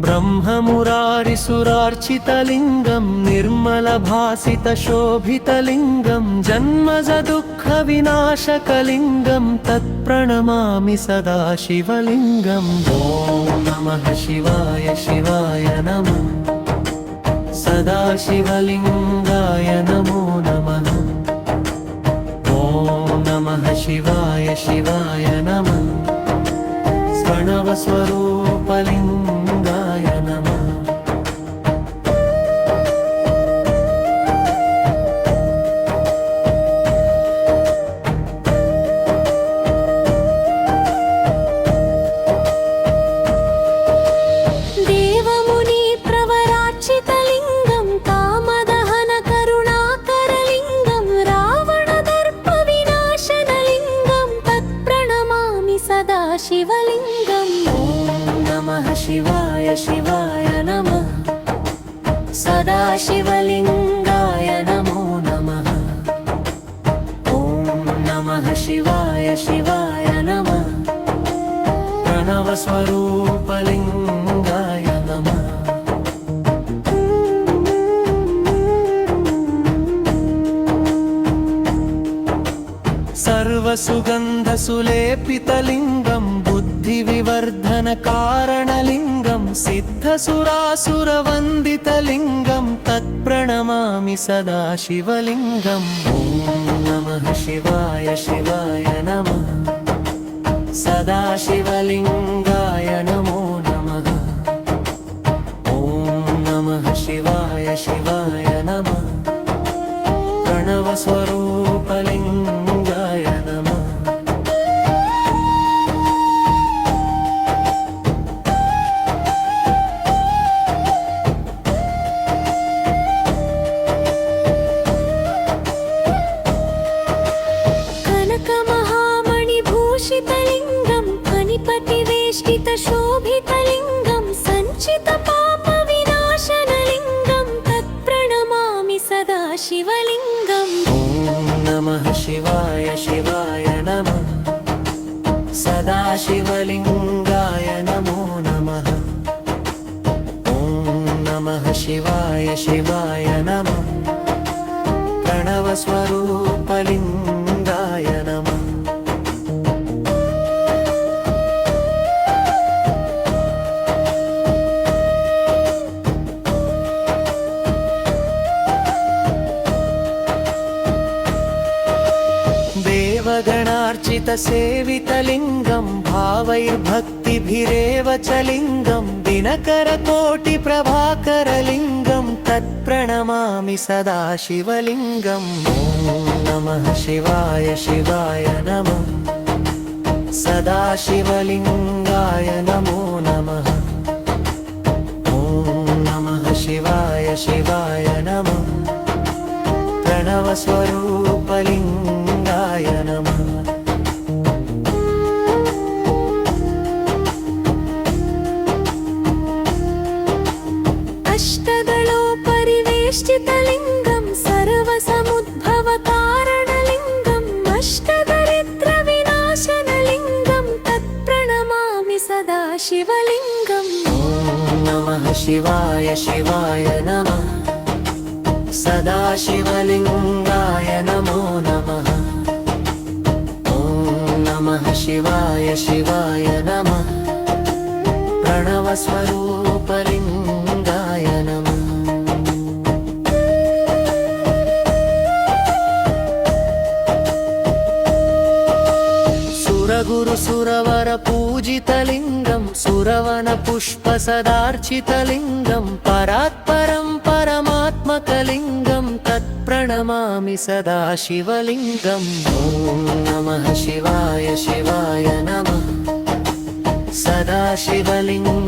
ब्रह्ममुरारिसुरार्चितलिङ्गं निर्मलभासितशोभितलिङ्गं जन्मजदुःखविनाशकलिङ्गं तत्प्रणमामि सदा शिवलिङ्गम् ॐ नमः शिवाय शिवाय नमः सदा शिवलिङ्गाय नमो नमः ॐ नमः शिवाय शिवाय नमः प्रणवस्वरूपलिङ्गाय नमः देवमुनिप्रवरार्चितलिङ्गं कामदहनकरुणाकरलिङ्गं रावणदर्पविनाशनलिङ्गं तत्प्रणमामि सदा शिवलिङ्गम् ॐ नमः शिवाय शिवाय नमः सदा शिवलिङ्गाय नमो नमः ॐ नमः शिवाय शिवाय नमः प्रणवस्वरूपलिङ्गाय नमः सर्वसुगन्धसुलेपितलिङ्गं बुद्धिविवर्धनकारणलिङ्गं सिद्धसुरासुरवन्दितलिङ्गं तत्प्रणमामि सदा शिवलिङ्गम् ॐ नमः शिवाय शिवाय नमः सदा शिवलिङ्गाय नमो नमः ॐ नमः शिवाय शिवाय नमः प्रणवस्वरूपलिङ्गाय नमः कनकमहामणिभूषितलिङ्गं फणिपतिवेष्टितशोभितलिङ्गं सञ्चितपापविनाशनलिङ्गं तत्प्रणमामि सदा शिवलिङ्गम् ॐ नमः शिवाय शिवाय नमः सदा शिवलिङ्गाय नमो नमः ॐ नमः शिवाय शिवाय नमः प्रणवस्वरूपलिङ्गाय नमः देवगणार्चितसेवितलिङ्गं भावैर्भक्तिभिरेव च लिङ्गं दिनकरकोटिप्रभाकरलिङ्गं तत्प्रणमामि सदा शिवलिङ्गम् ॐ नमः शिवाय शिवाय नमः सदा शिवलिङ्गाय नमो नमः ॐ नमः शिवाय शिवाय नमः प्रणवस्वरूपलिङ्गाय नमः अष्टदलोपरिवेष्टितलिङ्गं सर्वसमुद्भवकारणलिङ्गम् अष्टदरिद्रविनाशनलिङ्गं तत्प्रणमामि सदा शिवलिङ्गम् ॐ नमः शिवाय शिवाय नमः सदा शिवलिङ्गाय नमो नमः ॐ नमः शिवाय शिवाय नमः प्रणवस्वरूपलिङ्गाय नमः सुरगुरुसुरवरपूजितलिङ्गं सुरवनपुष्पसदार्चितलिङ्गं परात्परं परमात्मकलिङ्गं तत्प्रणमामि सदा शिवलिङ्गम् ॐ नमः शिवाय शिवाय नमः सदा शिवलिङ्गाय